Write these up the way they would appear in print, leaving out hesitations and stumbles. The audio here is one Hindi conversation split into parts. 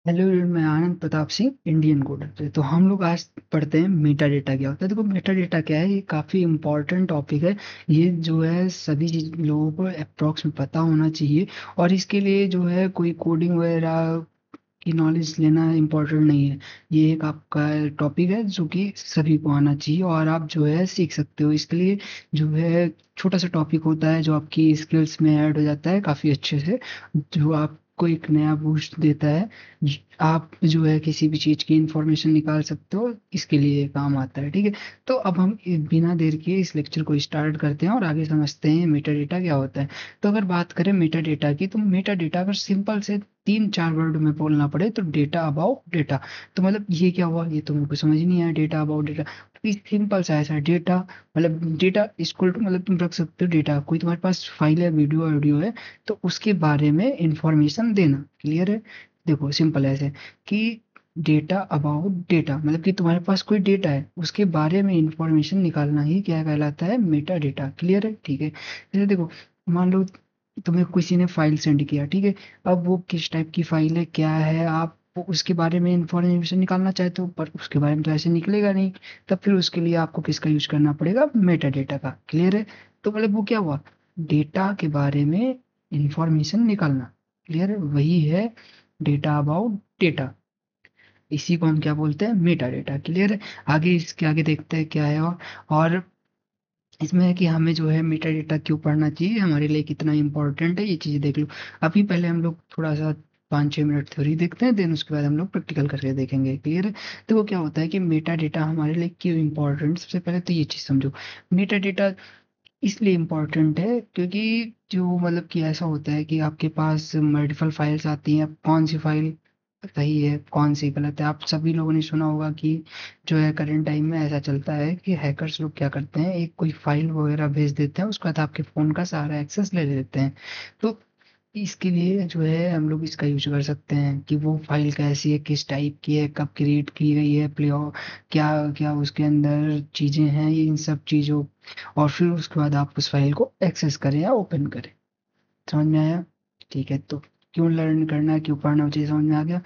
हेलो, मैं आनंद प्रताप सिंह, इंडियन कोडर से। तो हम लोग आज पढ़ते हैं मेटा डेटा क्या होता है। देखो, मेटा डेटा क्या है, ये काफ़ी इंपॉर्टेंट टॉपिक है। ये जो है सभी लोगों को अप्रोक्स में पता होना चाहिए। और इसके लिए जो है कोई कोडिंग वगैरह की नॉलेज लेना इम्पोर्टेंट नहीं है। ये एक आपका टॉपिक है जो कि सभी को आना चाहिए और आप जो है सीख सकते हो। इसके लिए जो है छोटा सा टॉपिक होता है जो आपकी स्किल्स में ऐड हो जाता है काफ़ी अच्छे से, जो आपको एक नया बूस्ट देता है। आप जो है किसी भी चीज़ की इंफॉर्मेशन निकाल सकते हो, इसके लिए ये काम आता है। ठीक है, तो अब हम बिना देर किए इस लेक्चर को स्टार्ट करते हैं और आगे समझते हैं मेटा डेटा क्या होता है। तो अगर बात करें मेटा डेटा की, तो मेटा डेटा अगर सिंपल से 3-4 वर्ड में बोलना पड़े तो डेटा अबाउट डेटा। तो मतलब ये क्या हुआ, ये तो मेरे को समझ नहीं आया। डेटा अबाउट डेटा सिंपल सा ऐसा डेटा, मतलब डेटा इक्वल टू, मतलब तुम रख सकते हो डेटा, कोई तुम्हारे पास फाइल है, वीडियो ऑडियो है, तो उसके बारे में इंफॉर्मेशन देना। क्लियर है? देखो सिंपल ऐसे कि डेटा अबाउट डेटा मतलब कि तुम्हारे पास कोई डेटा है, उसके बारे में इंफॉर्मेशन निकालना ही क्या कहलाता है, मेटा डेटा। क्लियर है? ठीक है, जैसे देखो, मान लो तुम्हें किसी ने फाइल सेंड किया। ठीक है, अब वो किस टाइप की फाइल है, क्या है, आप उसके बारे में इंफॉर्मेशन निकालना चाहते हो, पर उसके बारे में तो ऐसे निकलेगा नहीं। तब फिर उसके लिए आपको किसका यूज करना पड़ेगा, मेटा डेटा का। क्लियर है? तो मतलब वो क्या हुआ, डेटा के बारे में इंफॉर्मेशन निकालना। क्लियर है? वही है डेटा अबाउट डेटा। इसी को हम क्या बोलते हैं, मेटा डेटा। क्लियर है? आगे इसके आगे देखते हैं क्या है। और इसमें है कि हमें जो है मेटा डेटा क्यों पढ़ना चाहिए, हमारे लिए कितना इंपॉर्टेंट है, ये चीज़ देख लो। अभी पहले हम लोग थोड़ा सा 5-6 मिनट थ्योरी देखते हैं, देन उसके बाद हम लोग प्रैक्टिकल करके देखेंगे। क्लियर है? तो वो क्या होता है कि मेटा डेटा हमारे लिए क्यों इंपॉर्टेंट, सबसे पहले तो ये चीज़ समझो। मेटा डेटा इसलिए इम्पोर्टेंट है क्योंकि जो मतलब कि ऐसा होता है कि आपके पास मल्टीपल फाइल्स आती हैं, कौन सी फाइल सही है कौन सी गलत है। आप सभी लोगों ने सुना होगा कि जो है करंट टाइम में ऐसा चलता है कि हैकर्स लोग क्या करते हैं, एक कोई फाइल वगैरह भेज देते हैं, उसके बाद आपके फ़ोन का सारा एक्सेस ले लेते हैं। तो इसके लिए जो है हम लोग इसका यूज कर सकते हैं कि वो फाइल कैसी है, किस टाइप की है, कब क्रिएट की गई है, प्ले क्या क्या उसके अंदर चीज़ें हैं, ये इन सब चीज़ों। और फिर उसके बाद आप उस फाइल को एक्सेस करें या ओपन करें। समझ में आया? ठीक है, तो क्यों लर्न करना है, क्यों पढ़ना चाहिए, समझ में आ गया।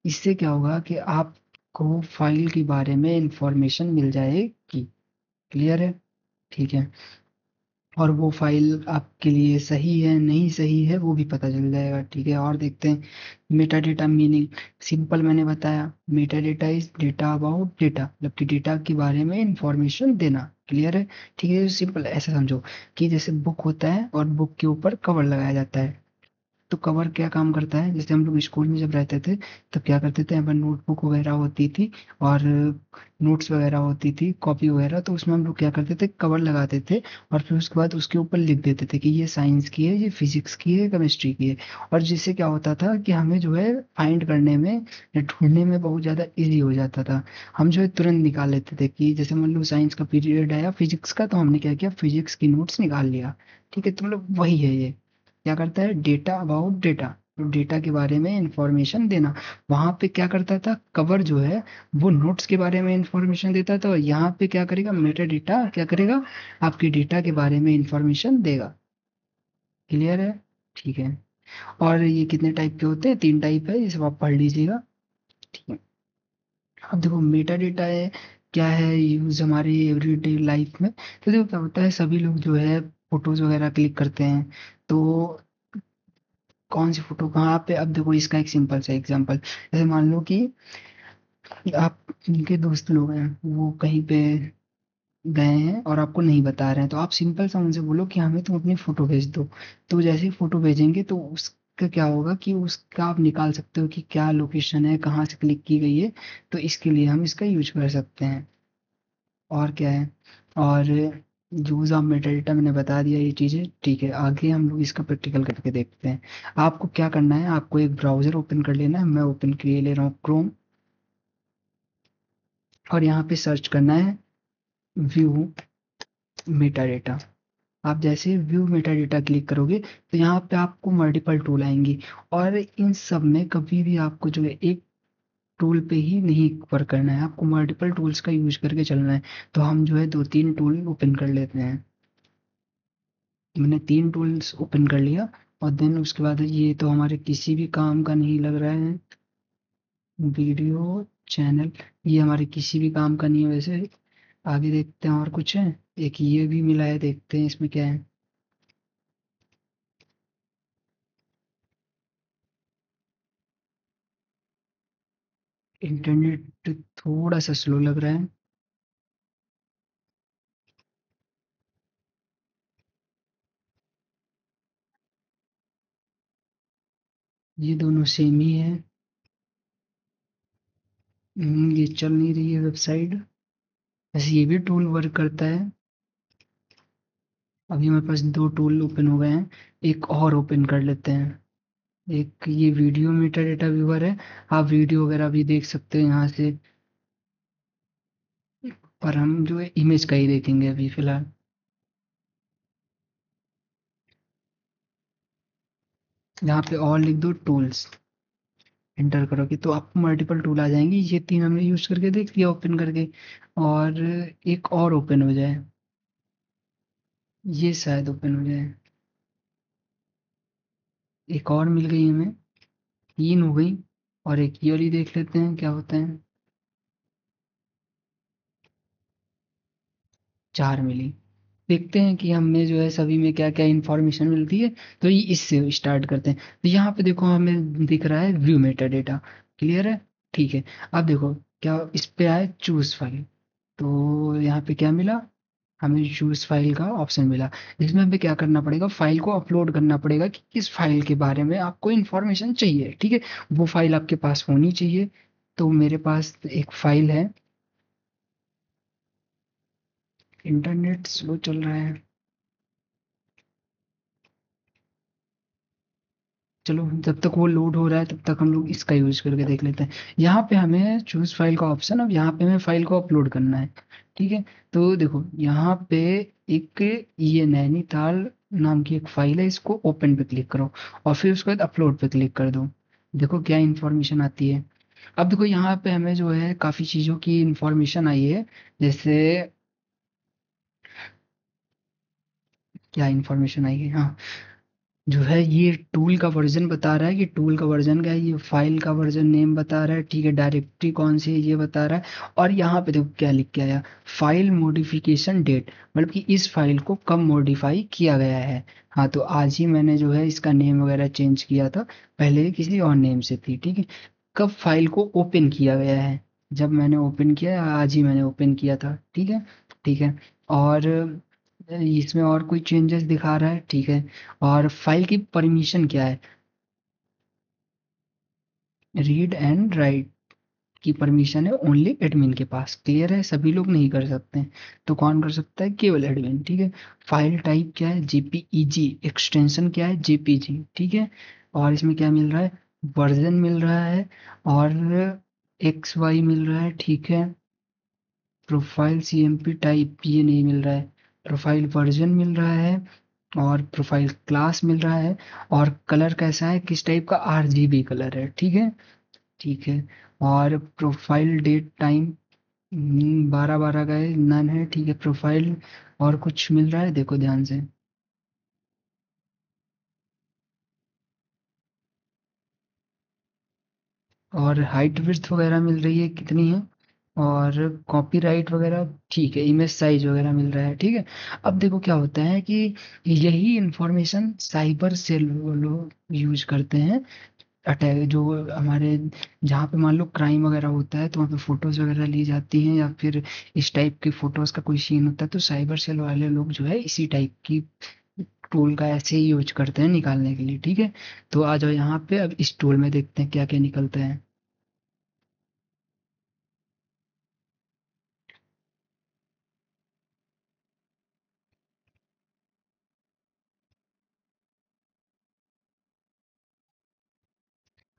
इससे क्या होगा कि आपको फाइल के बारे में इंफॉर्मेशन मिल जाएगी। क्लियर है? ठीक है, और वो फाइल आपके लिए सही है नहीं सही है वो भी पता चल जाएगा। ठीक है, और देखते हैं मेटा डेटा मीनिंग। सिंपल मैंने बताया, Meta data is data about data, मतलब कि डेटा के बारे में इंफॉर्मेशन देना। क्लियर है? ठीक है, सिंपल ऐसा समझो कि जैसे बुक होता है और बुक के ऊपर कवर लगाया जाता है। तो कवर क्या काम करता है, जैसे हम लोग स्कूल में जब रहते थे तब क्या करते थे, हमारी नोटबुक वगैरह होती थी और नोट्स वगैरह होती थी, कॉपी वगैरह, तो उसमें हम लोग क्या करते थे, कवर लगाते थे और फिर उसके बाद उसके ऊपर लिख देते थे कि ये साइंस की है, ये फिजिक्स की है, केमिस्ट्री की है। और जिससे क्या होता था कि हमें जो है फाइंड करने में या ढूंढने में बहुत ज़्यादा इजी हो जाता था। हम जो है तुरंत निकाल लेते थे कि जैसे मान लो साइंस का पीरियड आया फिजिक्स का, तो हमने क्या किया, फिजिक्स की नोट्स निकाल लिया। ठीक है, तो मतलब वही है ये, क्या करता है, डेटा अबाउट डेटा, तो डेटा के बारे में इंफॉर्मेशन देना। वहां पे क्या करता था, कवर जो है वो नोट्स के बारे में इंफॉर्मेशन देता था, और यहाँ पे क्या करेगा, मेटा डेटा क्या करेगा, आपके डेटा के बारे में इंफॉर्मेशन देगा। क्लियर है? ठीक है, और ये कितने टाइप के होते हैं, 3 टाइप है, ये सब आप पढ़ लीजिएगा। ठीक है, अब देखो मेटा डेटा है क्या है, यूज हमारी एवरीडे लाइफ में। तो देखो क्या होता है, सभी लोग जो है फोटोज वगैरह क्लिक करते हैं। तो कौन सी फोटो कहाँ पे, अब देखो इसका एक सिंपल सा एग्जांपल, जैसे मान लो कि आप उनके दोस्त लोग हैं, वो कहीं पे गए हैं और आपको नहीं बता रहे हैं, तो आप सिंपल सा उनसे बोलो कि हमें तुम अपनी फोटो भेज दो। तो जैसे ही फोटो भेजेंगे तो उसका क्या होगा कि उसका आप निकाल सकते हो कि क्या लोकेशन है, कहाँ से क्लिक की गई है। तो इसके लिए हम इसका यूज कर सकते हैं। और क्या है, और यूज ऑफ मेटा डेटा मैंने बता दिया ये चीज़ें। ठीक है, आगे हम लोग इसका प्रैक्टिकल करके देखते हैं। आपको क्या करना है, आपको एक ब्राउजर ओपन कर लेना है, मैं ओपन किए ले रहा हूँ क्रोम, और यहाँ पे सर्च करना है व्यू मेटा डेटा। आप जैसे व्यू मेटा डेटा क्लिक करोगे तो यहाँ पे आपको मल्टीपल टूल आएंगी, और इन सब में कभी भी आपको जो है एक टूल पे ही नहीं वर्क करना है, आपको मल्टीपल टूल्स का यूज करके चलना है। तो हम जो है 2-3 टूल ओपन कर लेते हैं। मैंने 3 टूल्स ओपन कर लिया, और देन उसके बाद ये तो हमारे किसी भी काम का नहीं लग रहा है। वीडियो चैनल, ये हमारे किसी भी काम का नहीं है वैसे। आगे देखते हैं और कुछ है। एक ये भी मिला है, देखते हैं इसमें क्या है। इंटरनेट थोड़ा सा स्लो लग रहा है। ये दोनों सेम ही है। ये चल नहीं रही है वेबसाइट। वैसे ये भी टूल वर्क करता है। अभी हमारे पास दो टूल ओपन हो गए हैं। एक और ओपन कर लेते हैं। एक ये वीडियो मेटा डेटा व्यूअर है। आप वीडियो वगैरह भी देख सकते हैं यहाँ से। पर हम जो है इमेज का ही देखेंगे अभी फिलहाल। यहाँ पे और लिख दो टूल्स। एंटर करोगे तो आपको मल्टीपल टूल आ जाएंगी। ये तीन हमने यूज करके देख लिया ओपन करके। और एक और ओपन हो जाए। ये शायद ओपन हो जाए। एक और मिल गई हमें। तीन हो गई। और एक ये वाली देख लेते हैं क्या होता है। चार मिली। देखते हैं कि हमें जो है सभी में क्या क्या इंफॉर्मेशन मिलती है। तो ये इससे स्टार्ट करते हैं। तो यहाँ पे देखो हमें दिख रहा है व्यू मेटा डेटा। क्लियर है। ठीक है। अब देखो क्या इस पे आए चूज फाइल। तो यहाँ पे क्या मिला। हमें चूज फाइल का ऑप्शन मिला। जिसमें हमें क्या करना पड़ेगा, फाइल को अपलोड करना पड़ेगा कि किस फाइल के बारे में आपको इंफॉर्मेशन चाहिए। ठीक है। वो फाइल आपके पास होनी चाहिए। तो मेरे पास एक फाइल है। इंटरनेट स्लो चल रहा है। चलो जब तक वो लोड हो रहा है तब तक हम लोग इसका यूज करके देख लेते हैं। यहाँ पे हमें चूज फाइल का ऑप्शन, अब यहाँ पे हमें फाइल को अपलोड करना है। ठीक है। तो देखो यहाँ पे एक ये नैनीताल नाम की एक फाइल है, इसको ओपन पे क्लिक करो। और फिर उसके बाद अपलोड पे क्लिक कर दो। देखो क्या इन्फॉर्मेशन आती है। अब देखो यहाँ पे हमें जो है काफी चीजों की इन्फॉर्मेशन आई है। जैसे क्या इन्फॉर्मेशन आई है, हाँ। जो है ये टूल का वर्जन बता रहा है कि टूल का वर्जन क्या है, ये फाइल का वर्जन नेम बता रहा है। ठीक है। डायरेक्टरी कौन सी है ये बता रहा है। और यहाँ पे देखो क्या लिख के आया, फाइल मॉडिफिकेशन डेट, मतलब कि इस फाइल को कब मॉडिफाई किया गया है। हाँ तो आज ही मैंने जो है इसका नेम वगैरह चेंज किया था। पहले ये किसी और नेम से थी। ठीक है। कब फाइल को ओपन किया गया है। जब मैंने ओपन किया, आज ही मैंने ओपन किया था। ठीक है। ठीक है। और इसमें और कोई चेंजेस दिखा रहा है। ठीक है। और फाइल की परमिशन क्या है, रीड एंड राइट की परमिशन है ओनली एडमिन के पास। क्लियर है, सभी लोग नहीं कर सकते हैं। तो कौन कर सकता है, केवल एडमिन। ठीक है। फाइल टाइप क्या है, जेपीईजी। एक्सटेंशन क्या है, जेपीजी। ठीक है। और इसमें क्या मिल रहा है, वर्जन मिल रहा है। और एक्स वाई मिल रहा है। ठीक है। प्रोफाइल सीएमपी टाइप ये नहीं मिल रहा है। प्रोफाइल वर्जन मिल रहा है। और प्रोफाइल क्लास मिल रहा है। और कलर कैसा है, किस टाइप का, आरजीबी कलर है। ठीक है। ठीक है। और प्रोफाइल डेट टाइम 12/12 का है, नन है। ठीक है। प्रोफाइल और कुछ मिल रहा है, देखो ध्यान से। और हाइट विड्थ वगैरह मिल रही है कितनी है। और कॉपीराइट वगैरह ठीक है, इमेज साइज वगैरह मिल रहा है। ठीक है। अब देखो क्या होता है कि यही इंफॉर्मेशन साइबर सेल वो लोग यूज करते हैं। अटैक जो हमारे, जहाँ पे मान लो क्राइम वगैरह होता है तो वहाँ पे फोटोज वगैरह ली जाती हैं, या फिर इस टाइप की फोटोज का कोई सीन होता है तो साइबर सेल वाले लोग जो है इसी टाइप की टूल का ऐसे ही यूज करते हैं निकालने के लिए। ठीक है। तो आ जाओ यहाँ पे, अब इस टूल में देखते हैं क्या क्या निकलता है।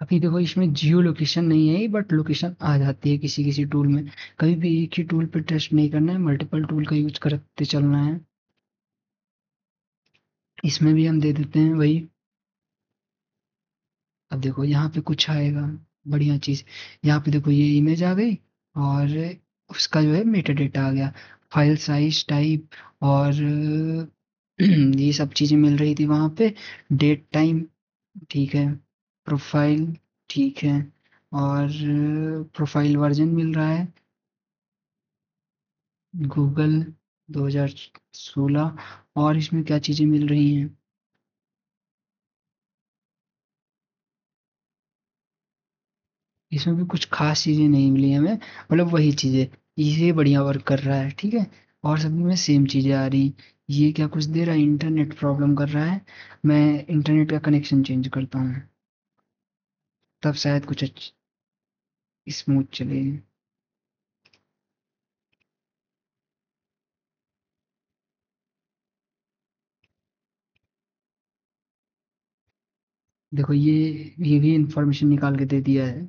अभी देखो इसमें जियो लोकेशन नहीं है, बट लोकेशन आ जाती है किसी किसी टूल में। कभी भी एक ही टूल पे टेस्ट नहीं करना है, मल्टीपल टूल का यूज करते चलना है। इसमें भी हम दे देते हैं वही। अब देखो यहाँ पे कुछ आएगा, बढ़िया चीज। यहाँ पे देखो ये इमेज आ गई। और उसका जो है मेटा डेटा आ गया। File size type. और ये सब चीजें मिल रही थी वहां पे। Date time. ठीक है। प्रोफाइल। ठीक है। और प्रोफाइल वर्जन मिल रहा है गूगल 2016। और इसमें क्या चीज़ें मिल रही हैं, इसमें भी कुछ खास चीज़ें नहीं मिली हमें, मतलब वही चीज़ें, ये बढ़िया वर्क कर रहा है, ठीक है। और सभी में सेम चीज़ें आ रही। ये क्या कुछ दे रहा है, इंटरनेट प्रॉब्लम कर रहा है। मैं इंटरनेट का कनेक्शन चेंज करता हूँ, तब शायद कुछ स्मूथ चले। देखो ये भी इंफॉर्मेशन निकाल के दे दिया है।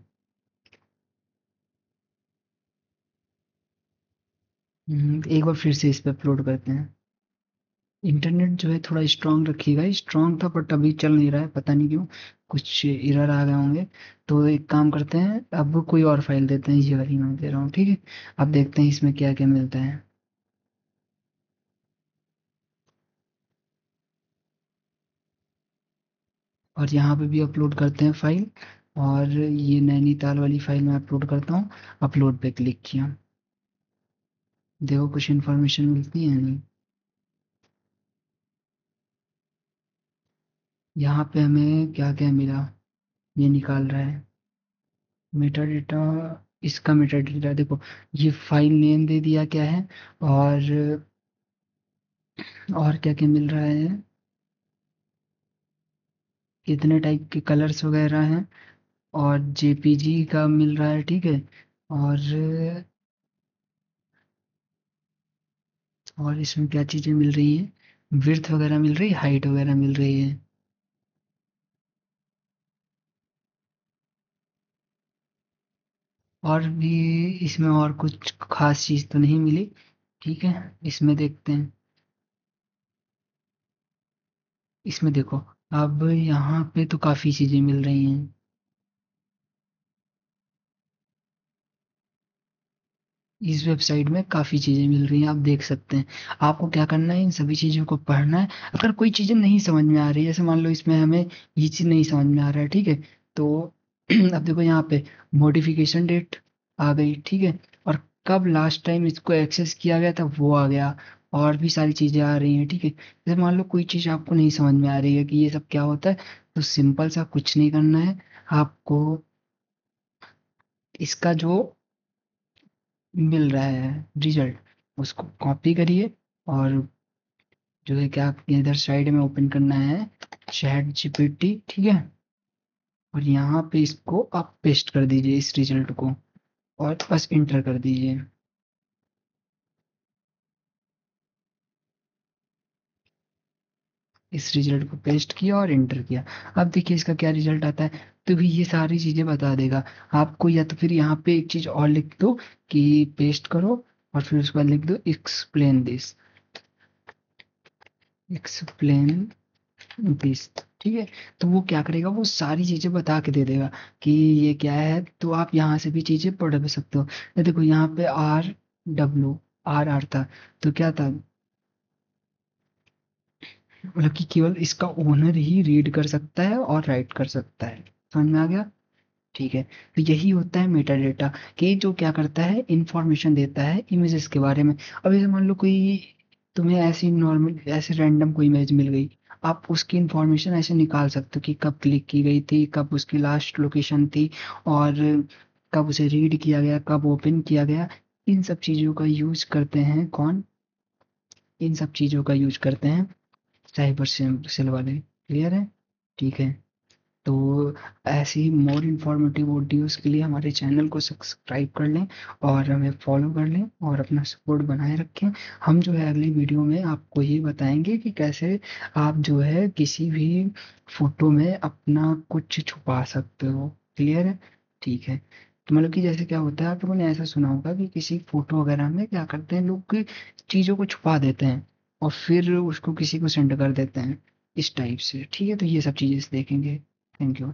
एक बार फिर से इस पे अपलोड करते हैं। इंटरनेट जो है थोड़ा स्ट्रांग रखिएगा, स्ट्रांग था बट अभी चल नहीं रहा है, पता नहीं क्यों, कुछ एरर आ गए होंगे। तो एक काम करते हैं, अब कोई और फाइल देते हैं, ये वाली मैं दे रहा हूँ, ठीक है। अब देखते हैं इसमें क्या क्या मिलता है। और यहाँ पे भी अपलोड करते हैं फाइल। और ये नैनीताल वाली फाइल मैं अपलोड करता हूँ। अपलोड पे क्लिक किया, देखो कुछ इन्फॉर्मेशन मिलती है नहीं। यहाँ पे हमें क्या क्या मिला, ये निकाल रहा है मेटा डेटा। इसका मेटा डेटा देखो, ये फाइल नेम दे दिया क्या है। और क्या क्या मिल रहा है, कितने टाइप के कलर्स वगैरह हैं। और जेपीजी का मिल रहा है, ठीक है। और इसमें क्या चीज़ें मिल रही हैं, विड्थ वगैरह मिल रही है, हाइट वगैरह मिल रही है। और भी इसमें और कुछ खास चीज़ तो नहीं मिली, ठीक है। इसमें देखते हैं, इसमें देखो, अब यहाँ पे तो काफ़ी चीज़ें मिल रही हैं। इस वेबसाइट में काफ़ी चीज़ें मिल रही हैं, आप देख सकते हैं। आपको क्या करना है, इन सभी चीज़ों को पढ़ना है। अगर कोई चीज़ें नहीं समझ में आ रही है, जैसे मान लो इसमें हमें ये चीज़ नहीं समझ में आ रहा है, ठीक है। तो अब देखो यहाँ पे मॉडिफिकेशन डेट आ गई, ठीक है। और कब लास्ट टाइम इसको एक्सेस किया गया था वो आ गया। और भी सारी चीज़ें आ रही हैं, ठीक है। जैसे मान लो कोई चीज़ आपको नहीं समझ में आ रही है कि ये सब क्या होता है, तो सिंपल सा कुछ नहीं करना है आपको। इसका जो मिल रहा है रिजल्ट, उसको कॉपी करिए। और जो है क्या, इधर साइड में ओपन करना है चैट जीपीटी, ठीक है। और यहाँ पे इसको आप पेस्ट कर दीजिए इस रिजल्ट को, और बस इंटर कर दीजिए। इस रिजल्ट को पेस्ट किया और इंटर किया। अब देखिए इसका क्या रिजल्ट आता है। तो भी ये सारी चीजें बता देगा आपको। या तो फिर यहाँ पे एक चीज और लिख दो कि पेस्ट करो, और फिर उसके बाद लिख दो एक्सप्लेन दिस, एक्सप्लेन दिस, ठीक है। तो वो क्या करेगा, वो सारी चीजें बता के दे देगा कि ये क्या है। तो आप यहाँ से भी चीजें पढ़ भी सकते हो। ये देखो यहाँ पे आर था, तो क्या था, मतलब कि केवल इसका ओनर ही रीड कर सकता है और राइट कर सकता है। समझ में आ गया, ठीक है। तो यही होता है मेटा डेटा, कि जो क्या करता है, इंफॉर्मेशन देता है इमेजेस के बारे में। अब जैसे मान लो कोई तुम्हें ऐसी नॉर्मल ऐसे रैंडम कोई इमेज मिल गई, आप उसकी इंफॉर्मेशन ऐसे निकाल सकते हो कि कब क्लिक की गई थी, कब उसकी लास्ट लोकेशन थी, और कब उसे रीड किया गया, कब ओपन किया गया। इन सब चीज़ों का यूज करते हैं कौन, इन सब चीज़ों का यूज करते हैं साइबर सेल वाले। क्लियर है, ठीक है। तो ऐसी ही मोर इन्फॉर्मेटिव वीडियोस के लिए हमारे चैनल को सब्सक्राइब कर लें, और हमें फॉलो कर लें, और अपना सपोर्ट बनाए रखें। हम जो है अगली वीडियो में आपको ये बताएंगे कि कैसे आप जो है किसी भी फोटो में अपना कुछ छुपा सकते हो। क्लियर है, ठीक है। तो मतलब कि जैसे क्या होता है, आप लोगों ने ऐसा सुना होगा कि किसी फोटो वगैरह में क्या करते हैं लोग कि चीज़ों को छुपा देते हैं, और फिर उसको किसी को सेंड कर देते हैं, इस टाइप से, ठीक है। तो ये सब चीज़ें देखेंगे। Thank you.